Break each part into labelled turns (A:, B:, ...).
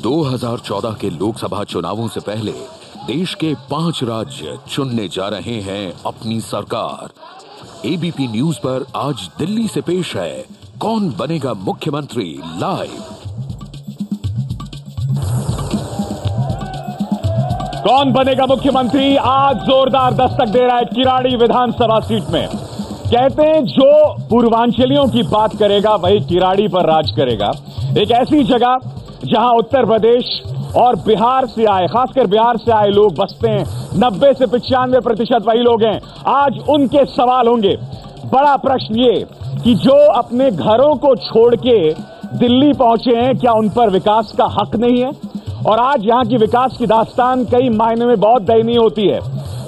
A: 2014 के लोकसभा चुनावों से पहले देश के 5 राज्य चुनने जा रहे हैं अपनी सरकार। एबीपी न्यूज पर आज दिल्ली से पेश है कौन बनेगा मुख्यमंत्री लाइव।
B: कौन बनेगा मुख्यमंत्री आज जोरदार दस्तक दे रहा है किराड़ी विधानसभा सीट में। कहते हैं जो पूर्वांचलियों की बात करेगा वही किराड़ी पर राज करेगा। एक ऐसी जगह जहां उत्तर प्रदेश और बिहार से आए, खासकर बिहार से आए लोग बसते हैं। 90 से 95% वही लोग हैं। आज उनके सवाल होंगे। बड़ा प्रश्न ये कि जो अपने घरों को छोड़ के दिल्ली पहुंचे हैं, क्या उन पर विकास का हक नहीं है? और आज यहां की विकास की दास्तान कई मायने में बहुत दयनीय होती है।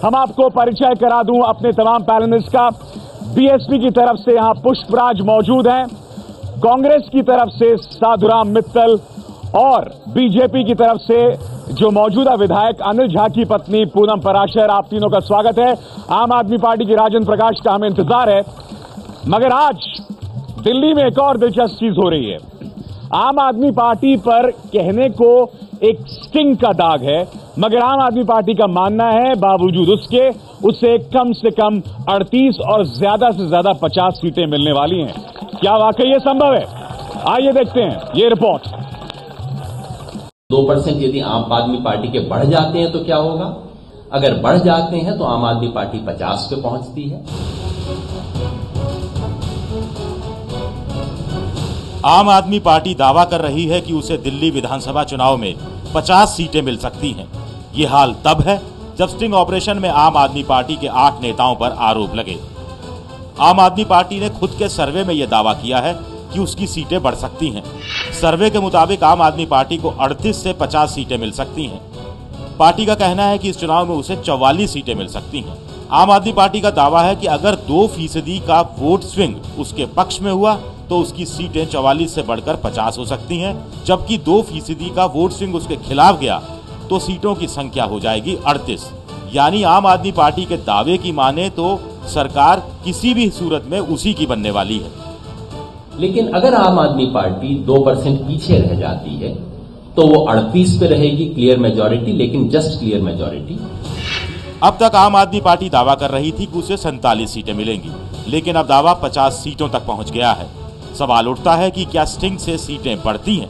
B: हम आपको परिचय करा दूं अपने तमाम पैनलिस्ट का। बीएसपी की तरफ से यहां पुष्पराज मौजूद हैं, कांग्रेस की तरफ से साधुराम मित्तल और बीजेपी की तरफ से जो मौजूदा विधायक अनिल झा की पत्नी पूनम पराशर। आप तीनों का स्वागत है। आम आदमी पार्टी की राजेंद्र प्रकाश का हमें इंतजार है। मगर आज दिल्ली में एक और दिलचस्प चीज हो रही है। आम आदमी पार्टी पर कहने को एक स्टिंग का दाग है, मगर आम आदमी पार्टी का मानना है बावजूद उसके उसे कम से कम 38 और ज्यादा से ज्यादा 50 सीटें मिलने वाली हैं। क्या वाकई ये संभव है? आइए देखते हैं ये रिपोर्ट।
C: 2% यदि आम आदमी पार्टी के बढ़ जाते हैं तो क्या होगा? अगर बढ़ जाते हैं तो आम आदमी पार्टी 50 पे पहुंचती है।
D: आम आदमी पार्टी दावा कर रही है कि उसे दिल्ली विधानसभा चुनाव में 50 सीटें मिल सकती हैं। ये हाल तब है जब स्टिंग ऑपरेशन में आम आदमी पार्टी के 8 नेताओं पर आरोप लगे। आम आदमी पार्टी ने खुद के सर्वे में यह दावा किया है कि उसकी सीटें बढ़ सकती हैं। सर्वे के मुताबिक आम आदमी पार्टी को 38 से 50 सीटें मिल सकती हैं। पार्टी का कहना है कि इस चुनाव में उसे 44 सीटें मिल सकती हैं। आम आदमी पार्टी का दावा है कि अगर 2% का वोट स्विंग उसके पक्ष में हुआ तो उसकी सीटें 44 से बढ़कर 50 हो सकती हैं, जबकि 2% का वोट स्विंग उसके खिलाफ गया तो सीटों की संख्या हो जाएगी 38। यानी आम आदमी पार्टी के दावे की माने तो सरकार किसी भी सूरत में उसी की बनने वाली है।
C: लेकिन अगर आम आदमी पार्टी 2% पीछे रह जाती है तो वो 38 पे रहेगी, क्लियर मेजॉरिटी, लेकिन जस्ट क्लियर मेजॉरिटी।
D: अब तक आम आदमी पार्टी दावा कर रही थी कि उसे 47 सीटें मिलेंगी, लेकिन अब दावा 50 सीटों तक पहुंच गया है। सवाल उठता है कि क्या स्टिंग से सीटें बढ़ती हैं?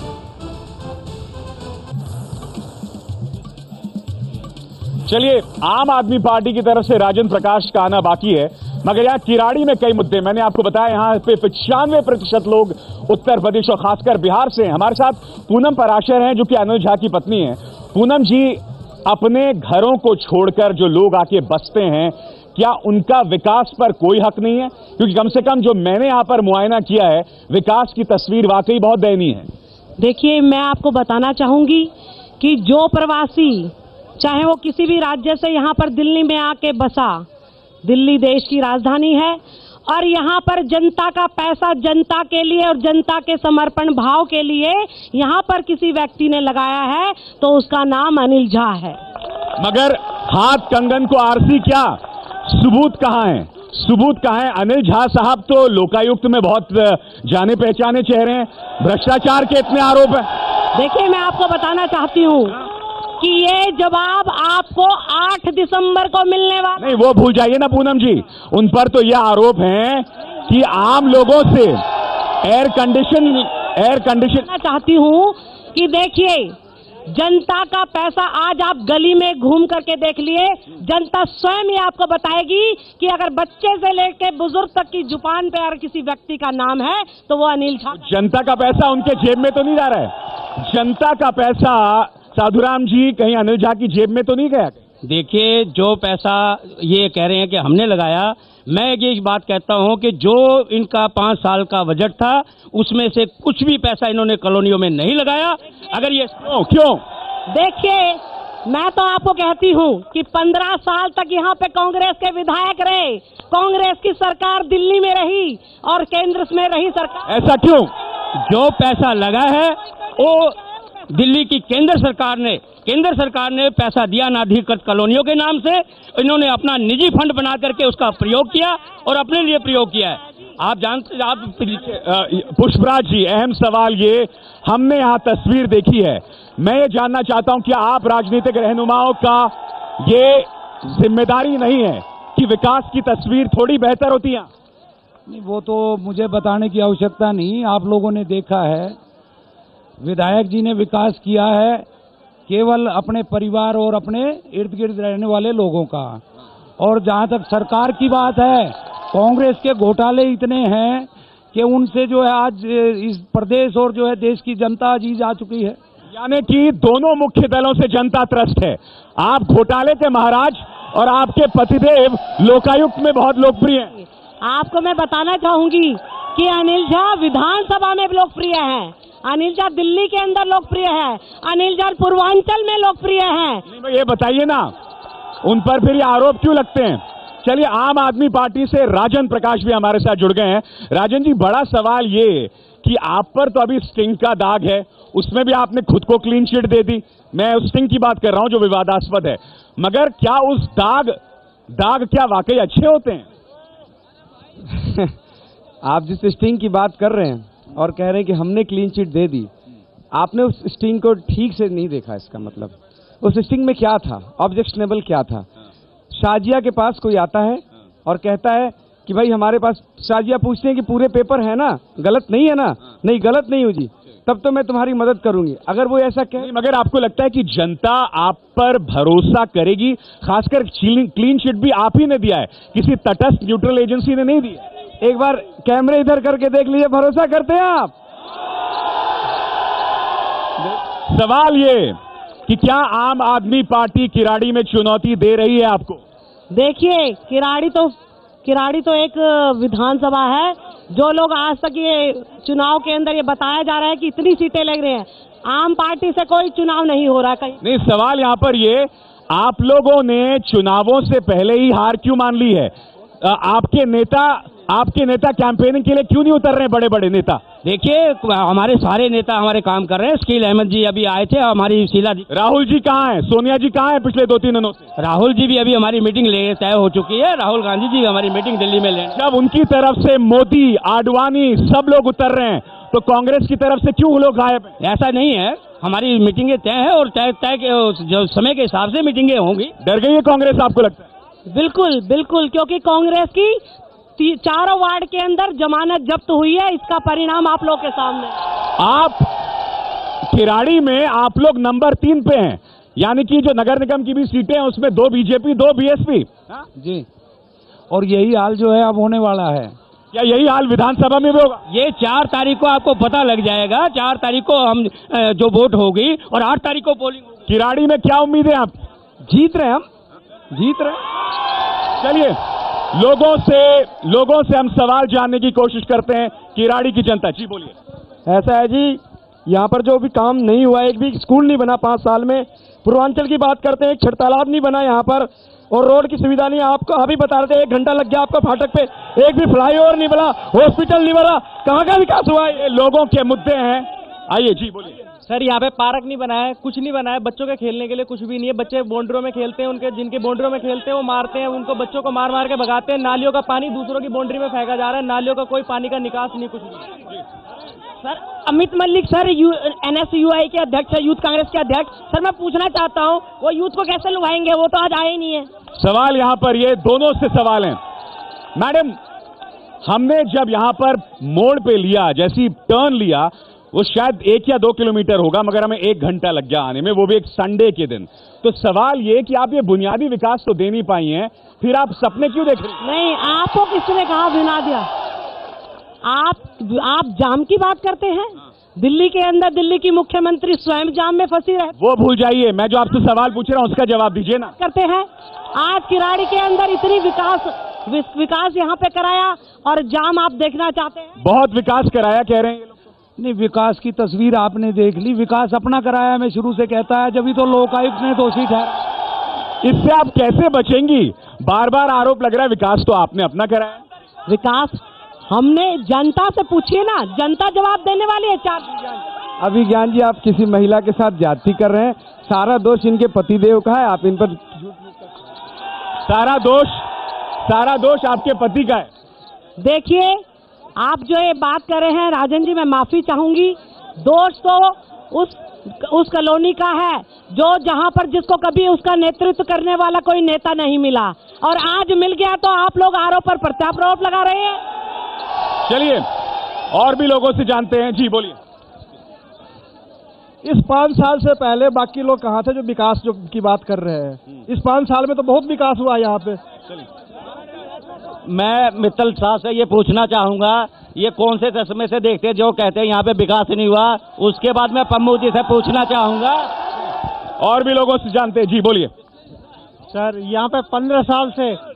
B: चलिए, आम आदमी पार्टी की तरफ से राजेंद्र प्रकाश का आना बाकी है, मगर यहाँ किराड़ी में कई मुद्दे। मैंने आपको बताया यहाँ पे 95% लोग उत्तर प्रदेश और खासकर बिहार से हैं। हमारे साथ पूनम पराशर हैं जो कि अनिल झा की पत्नी है। पूनम जी, अपने घरों को छोड़कर जो लोग आके बसते हैं, क्या उनका विकास पर कोई हक नहीं है? क्योंकि कम से कम जो मैंने यहां पर मुआयना किया है, विकास की तस्वीर वाकई बहुत दयनीय है।
E: देखिए, मैं आपको बताना चाहूंगी कि जो प्रवासी चाहे वो किसी भी राज्य से यहाँ पर दिल्ली में आके बसा, दिल्ली देश की राजधानी है और यहाँ पर जनता का पैसा जनता के लिए और जनता के समर्पण भाव के लिए यहाँ पर किसी व्यक्ति ने लगाया है तो उसका नाम अनिल झा है।
B: मगर हाथ कंगन को आरसी क्या, सबूत कहां है? सबूत कहां है? अनिल झा साहब तो लोकायुक्त में बहुत जाने पहचाने चेहरे हैं, भ्रष्टाचार के इतने आरोप हैं।
E: देखिए, मैं आपको बताना चाहती हूँ कि ये जवाब आपको 8 दिसंबर को मिलने वाला।
B: नहीं, वो भूल जाइए ना पूनम जी। उन पर तो यह आरोप है कि आम लोगों से एयर कंडीशन
E: चाहती हूँ कि देखिए, जनता का पैसा आज आप गली में घूम करके देख लिए, जनता स्वयं ही आपको बताएगी कि अगर बच्चे से लेकर बुजुर्ग तक की जुबान पे अगर किसी व्यक्ति का नाम है तो वो अनिल झा।
B: जनता का पैसा उनके जेब में तो नहीं जा रहा है? जनता का पैसा साधुराम जी कहीं अनिल झा की जेब में तो नहीं गया?
F: देखिए, जो पैसा ये कह रहे हैं कि हमने लगाया, मैं ये बात कहता हूं कि जो इनका 5 साल का बजट था उसमें से कुछ भी पैसा इन्होंने कॉलोनियों में नहीं लगाया। अगर ये
B: क्यों?
E: देखिए, मैं तो आपको कहती हूं कि 15 साल तक यहाँ पे कांग्रेस के विधायक रहे, कांग्रेस की सरकार दिल्ली में रही और केंद्र में रही सरकार।
B: ऐसा क्यों?
F: जो पैसा लगा है वो दिल्ली की केंद्र सरकार ने केंद्र सरकार ने पैसा दिया अनाधिकृत कॉलोनियों के नाम से, इन्होंने अपना निजी फंड बना करके उसका प्रयोग किया और अपने लिए प्रयोग किया है। आप जानते, आप
B: पुष्पराज जी, अहम सवाल ये, हमने यहाँ तस्वीर देखी है, मैं ये जानना चाहता हूं कि आप राजनीतिक रहनुमाओं का ये जिम्मेदारी नहीं है कि विकास की तस्वीर थोड़ी बेहतर होती है?
G: नहीं, वो तो मुझे बताने की आवश्यकता नहीं, आप लोगों ने देखा है। विधायक जी ने विकास किया है केवल अपने परिवार और अपने इर्द गिर्द रहने वाले लोगों का। और जहां तक सरकार की बात है, कांग्रेस के घोटाले इतने हैं कि उनसे जो है आज इस प्रदेश और जो है देश की जनता अजीज आ चुकी है।
B: यानी कि दोनों मुख्य दलों से जनता त्रस्त है। आप घोटाले के महाराज और आपके पतिदेव लोकायुक्त में बहुत लोकप्रिय हैं।
E: आपको मैं बताना चाहूंगी कि अनिल झा विधानसभा में लोकप्रिय है, अनिल झा दिल्ली के अंदर लोकप्रिय है, अनिल झा पूर्वांचल में लोकप्रिय है।
B: ये बताइए ना, उन पर फिर ये आरोप क्यों लगते हैं? चलिए, आम आदमी पार्टी से राजन प्रकाश भी हमारे साथ जुड़ गए हैं। राजन जी, बड़ा सवाल ये कि आप पर तो अभी स्टिंग का दाग है, उसमें भी आपने खुद को क्लीन चिट दे दी। मैं उस स्टिंग की बात कर रहा हूं जो विवादास्पद है, मगर क्या उस दाग क्या वाकई अच्छे होते हैं?
H: आप जिस स्टिंग की बात कर रहे हैं और कह रहे हैं कि हमने क्लीन चिट दे दी, आपने उस स्टिंग को ठीक से नहीं देखा। इसका मतलब उस स्टिंग में क्या था, ऑब्जेक्शनेबल क्या था? शाजिया के पास कोई आता है और कहता है कि भाई हमारे पास, शाजिया पूछते हैं कि पूरे पेपर है ना, गलत नहीं है ना? नहीं, गलत नहीं हो जी, तब तो मैं तुम्हारी मदद करूंगी। अगर वो ऐसा कहे,
B: मगर आपको लगता है कि जनता आप पर भरोसा करेगी? खासकर क्लीन चिट भी आप ही ने दिया है, किसी तटस्थ न्यूट्रल एजेंसी ने नहीं दी।
H: एक बार कैमरे इधर करके देख लीजिए, भरोसा करते हैं आप?
B: सवाल ये कि क्या आम आदमी पार्टी किराड़ी में चुनौती दे रही है आपको?
E: देखिए, किराड़ी तो एक विधानसभा है। जो लोग आज तक ये चुनाव के अंदर ये बताया जा रहा है कि इतनी सीटें लग रही हैं, आम पार्टी से कोई चुनाव नहीं हो रहा कहीं।
B: नहीं, सवाल यहाँ पर ये, आप लोगों ने चुनावों से पहले ही हार क्यों मान ली है? आपके नेता कैंपेनिंग के लिए क्यों नहीं उतर रहे? बड़े बड़े नेता,
F: देखिए, हमारे सारे नेता हमारे काम कर रहे हैं। शकील अहमद जी अभी आए थे, हमारी शीला जी,
B: राहुल जी कहाँ हैं? सोनिया जी कहाँ हैं पिछले 2-3 दिनों से?
F: राहुल जी भी अभी हमारी मीटिंग तय हो चुकी है। राहुल गांधी जी हमारी मीटिंग दिल्ली में लें।
B: जब उनकी तरफ से मोदी, आडवाणी सब लोग उतर रहे हैं, तो कांग्रेस की तरफ से क्यों लोग गायब हैं?
F: ऐसा नहीं है, हमारी मीटिंगें तय है और तय जो समय के हिसाब से मीटिंगें होंगी।
B: डर गई है कांग्रेस आपको लगता है?
E: बिल्कुल बिल्कुल, क्योंकि कांग्रेस की चारों वार्ड के अंदर जमानत जब्त हुई है। इसका परिणाम आप लोग के सामने।
B: आप किराड़ी में आप लोग नंबर 3 पे हैं, यानी कि जो नगर निगम की भी सीटें हैं उसमें 2 बीजेपी 2 बीएसपी
G: जी, और यही हाल जो है अब होने वाला है।
B: क्या यही हाल विधानसभा में भी होगा?
F: ये 4 तारीख को आपको पता लग जाएगा। 4 तारीख को हम जो वोट होगी और 8 तारीख को पोलिंग होगी।
B: किराड़ी में क्या उम्मीद है आप?
H: जीत रहे हैं, हम जीत रहे हैं।
B: चलिए, लोगों से हम सवाल जानने की कोशिश करते हैं। किराड़ी की जनता, जी बोलिए।
H: ऐसा है जी, यहाँ पर जो भी काम नहीं हुआ, एक भी स्कूल नहीं बना 5 साल में। पूर्वांचल की बात करते हैं, एक छठ तालाब नहीं बना यहाँ पर, और रोड की सुविधा नहीं। आपको अभी बता रहे थे 1 घंटा लग गया आपका फाटक पे, एक भी फ्लाईओवर नहीं बना, हॉस्पिटल नहीं बना, कहाँ का विकास हुआ? ये लोगों के मुद्दे हैं। आइए जी बोलिए।
I: सर, यहाँ पे पार्क नहीं बना है, कुछ नहीं बना है, बच्चों के खेलने के लिए कुछ भी नहीं है। बच्चे बाउंड्रियों में खेलते हैं, उनके जिनके बाउंड्रियों में खेलते हैं वो मारते हैं उनको, बच्चों को मार मार के भगाते हैं। नालियों का पानी दूसरों की बाउंड्री में फेंका जा रहा है, नालियों का कोई पानी का निकास नहीं, कुछ नहीं।
E: Sir, Amit Malik sir NSUI के अध्यक्ष है, यूथ कांग्रेस के अध्यक्ष। सर, मैं पूछना चाहता हूँ, वो यूथ को कैसे लुभाएंगे? वो तो आज आए ही नहीं है।
B: सवाल यहाँ पर ये दोनों से सवाल हैं। मैडम, हमने जब यहाँ पर मोड़ पे लिया, जैसी टर्न लिया, वो शायद 1 या 2 किलोमीटर होगा, मगर हमें 1 घंटा लग गया आने में, वो भी एक संडे के दिन। तो सवाल ये कि आप ये बुनियादी विकास तो दे नहीं पाई हैं, फिर आप सपने क्यों देख रहे हैं?
E: नहीं, आपको किसने कहा बिना दिया? आप जाम की बात करते हैं। दिल्ली के अंदर दिल्ली की मुख्यमंत्री स्वयं जाम में फंसी रहे।
B: वो भूल जाइए, मैं जो आपसे सवाल पूछ रहा हूं उसका जवाब दीजिए ना।
E: करते हैं, आज किराड़ी के अंदर इतनी विकास यहाँ पे कराया और जाम आप देखना चाहते हैं?
B: बहुत विकास कराया कह रहे हैं ये लोग।
G: नहीं, विकास की तस्वीर आपने देख ली। विकास अपना कराया मैं शुरू से कहता है, जब तो लोकायुक्त ने दोषी ठहराया।
B: इससे आप कैसे बचेंगी? बार बार आरोप लग रहा है विकास तो आपने अपना कराया।
E: विकास हमने जनता से पूछिए ना, जनता जवाब देने वाली है। 4
H: अभिज्ञान जी, आप किसी महिला के साथ ज्यादती कर रहे हैं। सारा दोष इनके पतिदेव का है, आप इन पर
B: सारा दोष आपके पति का है।
E: देखिए, आप जो ये बात कर रहे हैं राजन जी, मैं माफी चाहूंगी। दोष तो उस कॉलोनी का है जो जहां पर जिसको कभी उसका नेतृत्व करने वाला कोई नेता नहीं मिला, और आज मिल गया तो आप लोग आरोप पर प्रत्यारोप लगा रहे हैं।
B: चलिए और भी लोगों से जानते हैं। जी बोलिए।
J: इस 5 साल से पहले बाकी लोग कहाँ थे जो विकास जो की बात कर रहे हैं? इस 5 साल में तो बहुत विकास हुआ यहाँ पे।
F: मैं मित्तल शाह से ये पूछना चाहूंगा, ये कौन से चश्मे से देखते हैं जो कहते हैं यहाँ पे विकास नहीं हुआ? उसके बाद मैं पम्मू जी से पूछना चाहूंगा।
B: और भी लोगों से जानते हैं। जी बोलिए।
J: सर, यहाँ पे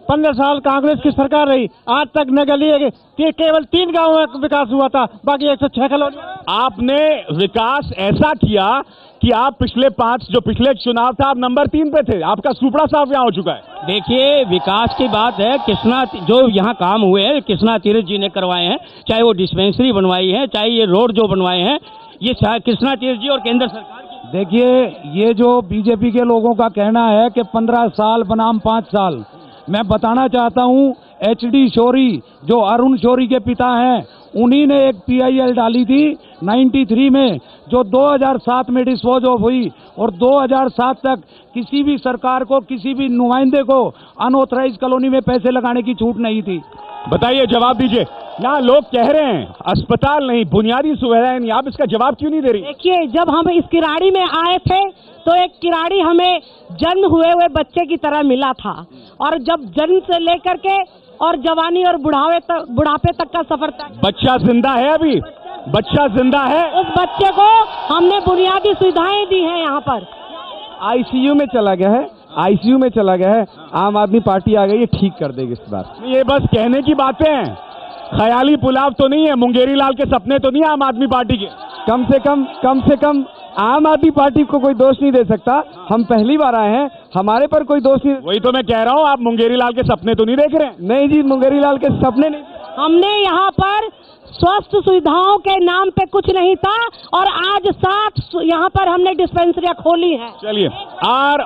J: 15 साल कांग्रेस की सरकार रही, आज तक न गली केवल 3 गाँव में विकास हुआ था, बाकी 106 कॉलोनी।
B: आपने विकास ऐसा किया कि आप पिछले चुनाव था, आप नंबर 3 पे थे। आपका सुपड़ा साफ यहाँ हो चुका है।
F: देखिए, विकास की बात है, कृष्णा जो यहाँ काम हुए हैं कृष्णा तीर्थ जी ने करवाए हैं, चाहे वो डिस्पेंसरी बनवाई है, चाहे ये रोड जो बनवाए हैं, ये कृष्णा तीर्थ जी और केंद्र सरकार।
G: देखिए, ये जो बीजेपी के लोगों का कहना है कि 15 साल बनाम 5 साल, मैं बताना चाहता हूं, HD शौरी जो अरुण शौरी के पिता हैं, उन्हीं ने एक PIL डाली थी 93 में, जो 2007 में डिस्पोज ऑफ हुई, और 2007 तक किसी भी सरकार को, किसी भी नुमाइंदे को अनऑथराइज कॉलोनी में पैसे लगाने की छूट नहीं थी।
B: बताइए, जवाब दीजिए। यहाँ लोग कह रहे हैं अस्पताल नहीं, बुनियादी सुविधाएं नहीं, आप इसका जवाब क्यों नहीं दे रही?
E: देखिए, जब हम इस किराड़ी में आए थे तो एक किराड़ी हमें जन्म हुए बच्चे की तरह मिला था, और जब जन्म से लेकर के और जवानी और बुढ़ापे तक का सफर था।
B: बच्चा जिंदा है? अभी बच्चा जिंदा है?
E: उस बच्चे को हमने बुनियादी सुविधाएं दी हैं। यहाँ पर
H: ICU में चला गया है, आम आदमी पार्टी आ गई है, ठीक कर देगी इस बार।
B: ये बस कहने की बातें हैं, ख्याली पुलाव तो नहीं है, मुंगेरी लाल के सपने तो नहीं है आम आदमी पार्टी के।
H: कम से कम आम आदमी पार्टी को कोई दोष नहीं दे सकता। हम पहली बार आए हैं, हमारे पर कोई दोष नहीं।
B: वही तो मैं कह रहा हूँ, आप मुंगेरी लाल के सपने तो नहीं देख रहे हैं?
H: नहीं जी, मुंगेरी लाल के सपने नहीं।
E: हमने यहाँ पर स्वास्थ्य सुविधाओं के नाम पे कुछ नहीं था, और आज 7 यहाँ पर हमने डिस्पेंसरियां खोली हैं।
B: चलिए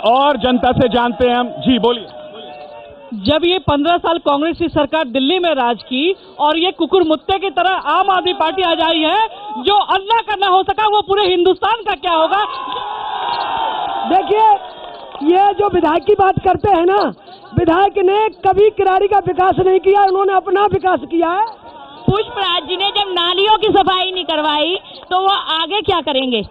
B: और जनता से जानते हैं हम। जी बोलिए।
I: जब ये 15 साल कांग्रेस की सरकार दिल्ली में राज की और ये कुकुर मुत्ते की तरह आम आदमी पार्टी आ जाई है, जो अल्लाह करना हो सका वो पूरे हिंदुस्तान का क्या होगा?
J: देखिए, ये जो विधायक की बात करते हैं ना, विधायक ने कभी किराड़ी का विकास नहीं किया, उन्होंने अपना विकास किया है।
K: पुष्पराज जी ने जब नालियों की सफाई नहीं करवाई तो वो आगे क्या करेंगे,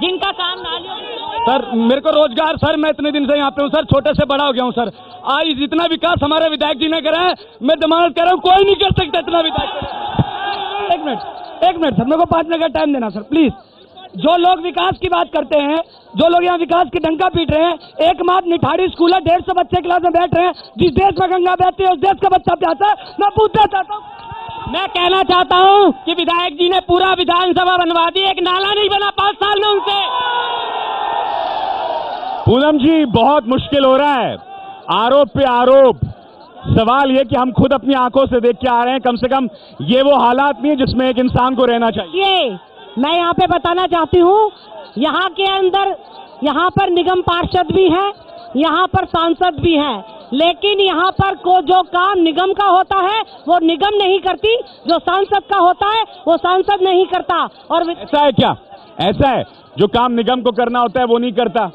K: जिनका काम नालियों की?
F: सर, मेरे को रोजगार, सर मैं इतने दिन से यहाँ पे हूँ सर, छोटे से बड़ा हो गया हूँ सर। आज जितना विकास हमारे विधायक जी ने करा है, मैं जमानत कर रहा हूँ, कोई नहीं कर सकता इतना विकास।
J: एक मिनट सर, मेरे को 5 मिनट का टाइम देना सर, प्लीज। जो लोग विकास की बात करते हैं, जो लोग यहाँ विकास की डंका पीट रहे हैं, एकमात्र निठाड़ी स्कूल है, 150 बच्चे क्लास में बैठ रहे हैं। जिस देश में गंगा बहती है उस देश का बच्चा प्यासा है। मैं पूछना चाहता हूँ,
I: मैं कहना चाहता हूँ कि विधायक जी ने पूरा विधानसभा बनवा दी, एक नाला नहीं बना 5 साल में उनसे।
B: पूनम जी, बहुत मुश्किल हो रहा है, आरोप पे आरोप। सवाल ये कि हम खुद अपनी आंखों से देख के आ रहे हैं, कम से कम ये वो हालात नहीं है जिसमें एक इंसान को रहना चाहिए।
E: मैं यहाँ पे बताना चाहती हूँ, यहाँ के अंदर यहाँ पर निगम पार्षद भी हैं, यहाँ पर सांसद भी हैं, लेकिन यहाँ पर को जो काम निगम का होता है वो निगम नहीं करती, जो सांसद का होता है वो सांसद नहीं करता। और
B: ऐसा है क्या? ऐसा है, जो काम निगम को करना होता है वो नहीं करता।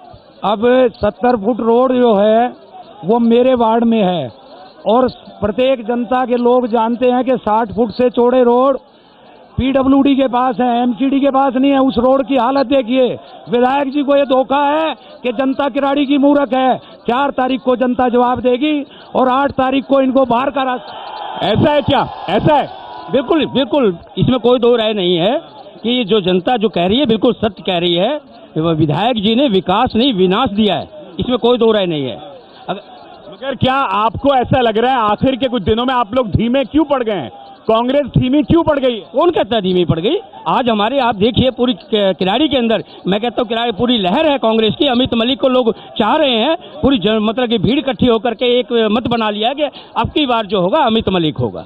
G: अब 70 फुट रोड जो है वो मेरे वार्ड में है, और प्रत्येक जनता के लोग जानते हैं कि 60 फुट से चौड़े रोड PWD के पास है, MCD के पास नहीं है। उस रोड की हालत देखिए। विधायक जी को ये धोखा है कि जनता किराड़ी की मूर्ख है। 4 तारीख को जनता जवाब देगी और 8 तारीख को इनको बाहर का रास्ता।
B: ऐसा है क्या? ऐसा है?
F: बिल्कुल बिल्कुल, इसमें कोई दो राय नहीं है कि जो जनता जो कह रही है बिल्कुल सत्य कह रही है। विधायक जी ने विकास नहीं विनाश दिया है, इसमें कोई दो राय नहीं है।
B: मगर क्या आपको ऐसा लग रहा है आखिर के कुछ दिनों में आप लोग धीमे क्यों पड़ गए हैं? कांग्रेस धीमी क्यों पड़ गई है?
F: कौन कहता है धीमी पड़ गई? आज हमारे आप देखिए पूरी किराड़ी के अंदर, मैं कहता हूँ किराड़ी पूरी लहर है कांग्रेस की। अमित मलिक को लोग चाह रहे हैं, पूरी मतलब कि भीड़ इकट्ठी होकर के एक मत बना लिया कि अब की बार जो होगा अमित मलिक होगा।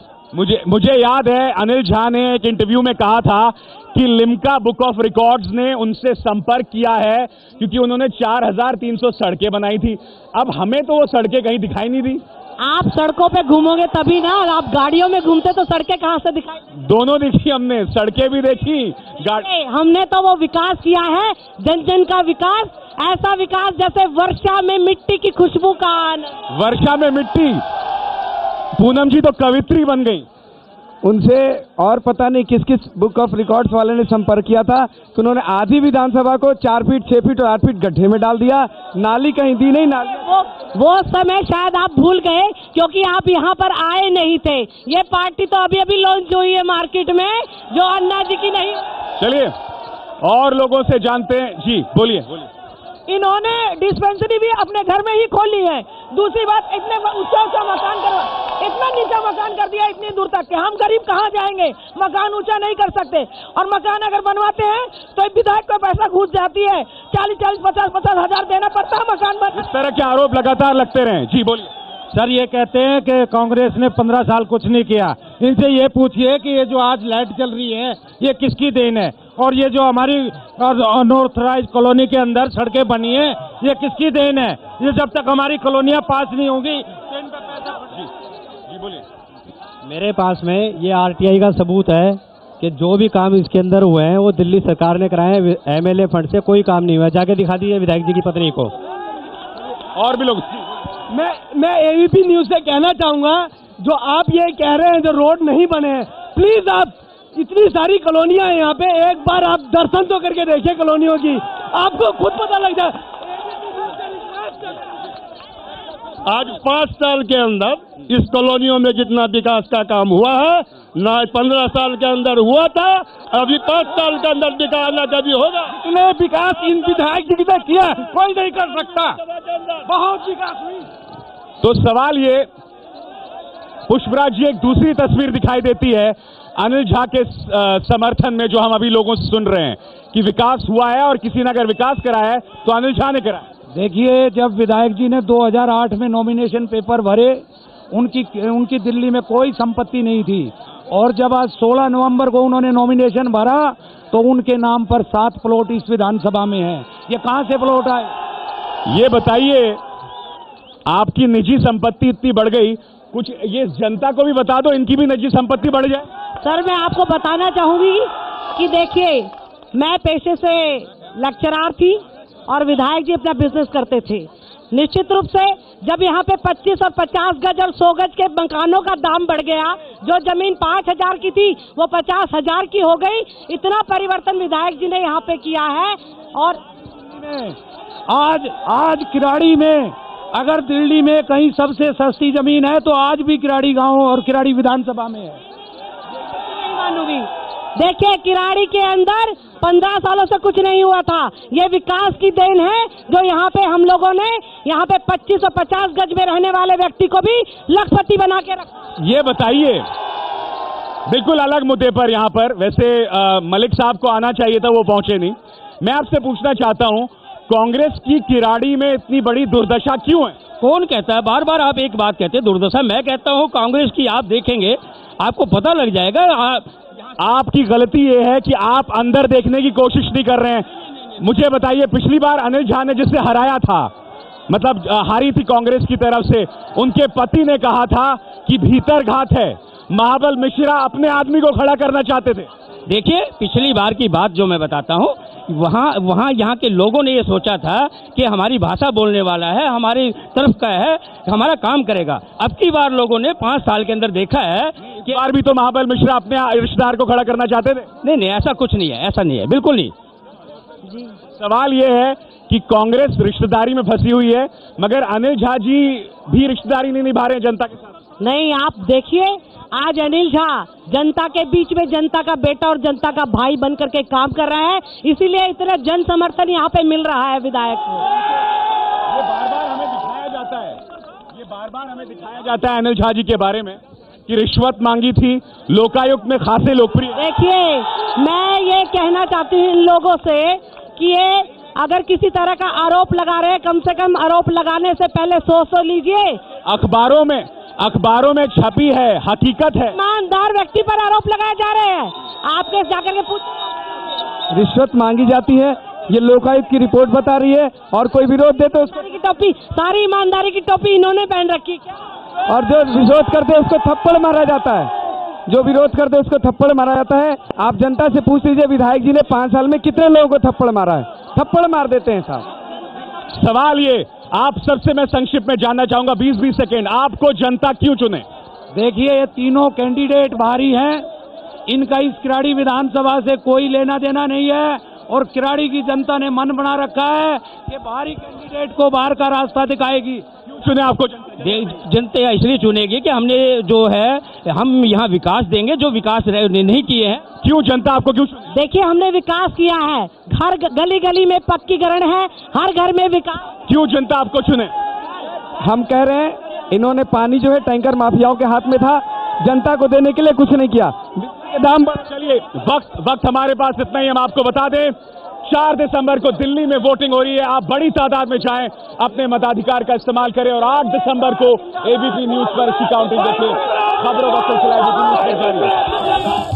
B: मुझे याद है अनिल झा ने एक इंटरव्यू में कहा था कि लिम्का बुक ऑफ रिकॉर्ड्स ने उनसे संपर्क किया है क्योंकि उन्होंने 4300 सड़कें बनाई थी। अब हमें तो वो सड़कें कहीं दिखाई नहीं दी।
E: आप सड़कों पे घूमोगे तभी ना, आप गाड़ियों में घूमते तो सड़कें कहाँ से दिखाई?
B: दोनों देखी हमने, सड़कें भी देखी,
E: हमने तो वो विकास किया है, जन जन का विकास, ऐसा विकास जैसे वर्षा में मिट्टी की खुशबू का आना।
B: वर्षा में मिट्टी, पूनम जी तो कवित्री बन गई।
H: उनसे और पता नहीं किस किस बुक ऑफ रिकॉर्ड्स वाले ने संपर्क किया था कि उन्होंने आधी विधानसभा को 4 फीट 6 फीट और 8 फीट गड्ढे में डाल दिया, नाली कहीं दी नहीं। नाली
E: वो समय शायद आप भूल गए क्योंकि आप यहाँ पर आए नहीं थे। ये पार्टी तो अभी अभी लॉन्च हुई है मार्केट में, जो अन्ना जी की नहीं।
B: चलिए और लोगों से जानते हैं। जी बोलिए।
J: इन्होंने डिस्पेंसरी भी अपने घर में ही खोली है। दूसरी बात, इतने ऊंचा मकान इतना नीचा मकान कर दिया इतनी दूर तक कि हम गरीब कहाँ जाएंगे, मकान ऊंचा नहीं कर सकते। और मकान अगर बनवाते हैं तो विधायक को पैसा घुस जाती है, 40-40, 50-50 हजार देना पड़ता है मकान बन।
B: इस तरह के आरोप लगातार लगते रहे। जी बोलिए।
G: सर ये कहते हैं कि कांग्रेस ने 15 साल कुछ नहीं किया। इनसे ये पूछिए कि ये जो आज लाइट चल रही है ये किसकी देन है, और ये जो हमारी अनऑथराइज्ड कॉलोनी के अंदर सड़कें बनी है ये किसकी देन है। ये जब तक हमारी कॉलोनियां पास नहीं होंगी तो इन पर पैसा।
B: जी बोलिए।
F: मेरे पास में ये आरटीआई का सबूत है कि जो भी काम इसके अंदर हुए हैं वो दिल्ली सरकार ने कराए हैं, एमएलए फंड से कोई काम नहीं हुआ। जाके दिखा दीजिए विधायक जी की पत्नी को।
B: और भी लोग।
J: मैं एबीपी न्यूज से कहना चाहूंगा, जो आप ये कह रहे हैं जो रोड नहीं बने हैं, प्लीज आप, इतनी सारी कॉलोनियां हैं यहाँ पे, एक बार आप दर्शन तो करके देखिए कॉलोनियों की, आपको खुद पता लग जाए।
L: आज 5 साल के अंदर इस कॉलोनियों में जितना विकास का काम हुआ है ना 15 साल के अंदर हुआ था, अभी 5 साल के अंदर विकास ना कभी होगा।
J: इतने विकास इन विधायक जी ने किया कोई नहीं कर सकता, बहुत विकास हुई।
B: तो सवाल ये, पुष्पराज जी एक दूसरी तस्वीर दिखाई देती है अनिल झा के समर्थन में, जो हम अभी लोगों से सुन रहे हैं कि विकास हुआ है और किसी ने अगर विकास कराया है तो अनिल झा ने कराया।
G: देखिए, जब विधायक जी ने 2008 में नॉमिनेशन पेपर भरे, उनकी दिल्ली में कोई संपत्ति नहीं थी, और जब आज 16 नवंबर को उन्होंने नॉमिनेशन भरा तो उनके नाम पर 7 प्लॉट इस विधानसभा में है। ये कहां से प्लॉट आए?
B: ये बताइए, आपकी निजी संपत्ति इतनी बढ़ गई, कुछ ये जनता को भी बता दो, इनकी भी निजी संपत्ति बढ़ जाए।
E: सर मैं आपको बताना चाहूंगी कि देखिए, मैं पेशे से लेक्चरर थी और विधायक जी अपना बिजनेस करते थे। निश्चित रूप से जब यहाँ पे 25 और 50 गज और 100 गज के मकानों का दाम बढ़ गया, जो जमीन 5000 की थी वो 50,000 की हो गई। इतना परिवर्तन विधायक जी ने यहाँ पे किया है। और
G: आज किराड़ी में, अगर दिल्ली में कहीं सबसे सस्ती जमीन है तो आज भी किराड़ी गांव और किराड़ी विधानसभा में है।
E: नहीं मानूंगी। देखिए, किराड़ी के अंदर 15 सालों से कुछ नहीं हुआ था। ये विकास की देन है जो यहाँ पे हम लोगों ने यहाँ पे 25 और 50 गज में रहने वाले व्यक्ति को भी लखपति बना के रखा।
B: ये बताइए, बिल्कुल अलग मुद्दे पर यहाँ पर, वैसे मलिक साहब को आना चाहिए था, वो पहुंचे नहीं। मैं आपसे पूछना चाहता हूँ, कांग्रेस की किराड़ी में इतनी बड़ी दुर्दशा क्यों है?
F: कौन कहता है? बार बार आप एक बात कहते हैं दुर्दशा। मैं कहता हूँ कांग्रेस की आप देखेंगे आपको पता लग जाएगा।
B: आपकी गलती ये है कि आप अंदर देखने की कोशिश नहीं कर रहे हैं। मुझे बताइए, पिछली बार अनिल झा ने जिससे हराया था, मतलब हारी थी कांग्रेस की तरफ से, उनके पति ने कहा था कि भीतर घात है। महाबल मिश्रा अपने आदमी को खड़ा करना चाहते थे।
F: देखिए, पिछली बार की बात जो मैं बताता हूँ, वहाँ यहाँ के लोगों ने ये सोचा था कि हमारी भाषा बोलने वाला है, हमारी तरफ का है, हमारा काम करेगा। अब की बार लोगों ने 5 साल के अंदर देखा है कि
B: बार भी तो महाबल मिश्रा अपने रिश्तेदार को खड़ा करना चाहते थे।
F: नहीं, ऐसा कुछ नहीं है, ऐसा नहीं है, बिल्कुल नहीं।
E: जी,
B: सवाल ये है कि कांग्रेस रिश्तेदारी में फंसी हुई है, मगर अनिल झा जी भी रिश्तेदारी नहीं निभा रहे हैं जनता के साथ।
E: नहीं, आप देखिए, आज अनिल झा जनता के बीच में जनता का बेटा और जनता का भाई बन करके काम कर रहा है, इसीलिए इतना जन समर्थन यहाँ पे मिल रहा है विधायक को।
B: ये बार बार हमें दिखाया जाता है अनिल झा जी के बारे में कि रिश्वत मांगी थी, लोकायुक्त में खासे लोकप्रिय।
E: देखिए, मैं ये कहना चाहती हूँ इन लोगों से कि ये अगर किसी तरह का आरोप लगा रहे हैं, कम से कम आरोप लगाने से पहले सोच लीजिए।
B: अखबारों में अखबारों में छपी है, हकीकत है।
E: ईमानदार व्यक्ति पर आरोप लगाए जा रहे हैं। आपके जाकर के पूछ,
H: रिश्वत मांगी जाती है, ये लोकायुक्त की रिपोर्ट बता रही है, और कोई विरोध दे तो उसको
E: की टोपी, सारी ईमानदारी की टोपी इन्होंने पहन रखी।
H: और जो विरोध करते हैं उसको थप्पड़ मारा जाता है, जो विरोध करते हैं उसको थप्पड़ मारा जाता है। आप जनता से पूछ लीजिए विधायक जी ने 5 साल में कितने लोगों को थप्पड़ मारा है? थप्पड़ मार देते हैं साहब।
B: सवाल ये, आप सबसे मैं संक्षिप्त में जानना चाहूंगा, 20-20 सेकेंड, आपको जनता क्यों चुने?
G: देखिए, ये तीनों कैंडिडेट बाहरी हैं, इनका इस किराड़ी विधानसभा से कोई लेना देना नहीं है, और किराड़ी की जनता ने मन बना रखा है कि बाहरी कैंडिडेट को बाहर का रास्ता दिखाएगी।
B: क्यों चुने आपको
F: जनता? इसलिए चुनेगी कि हमने जो है, हम यहाँ विकास देंगे जो विकास नहीं किए हैं।
B: क्यों जनता आपको क्यों चुने?
E: देखिए, हमने विकास किया है, हर गली गली में पक्कीकरण है, हर घर में विकास।
B: क्यों जनता आपको चुने?
H: हम कह रहे हैं, इन्होंने पानी जो है टैंकर माफियाओं के हाथ में था, जनता को देने के लिए कुछ नहीं किया।
B: दाम बढ़, चलिए वक्त हमारे पास इतना ही, हम आपको बता दें 4 दिसंबर को दिल्ली में वोटिंग हो रही है। आप बड़ी तादाद में जाएं, अपने मताधिकार का इस्तेमाल करें, और 8 दिसंबर को एबीपी न्यूज पर इसकी काउंटिंग देखें। खबरों का सिलसिला एबीपी न्यूज पर जारी है।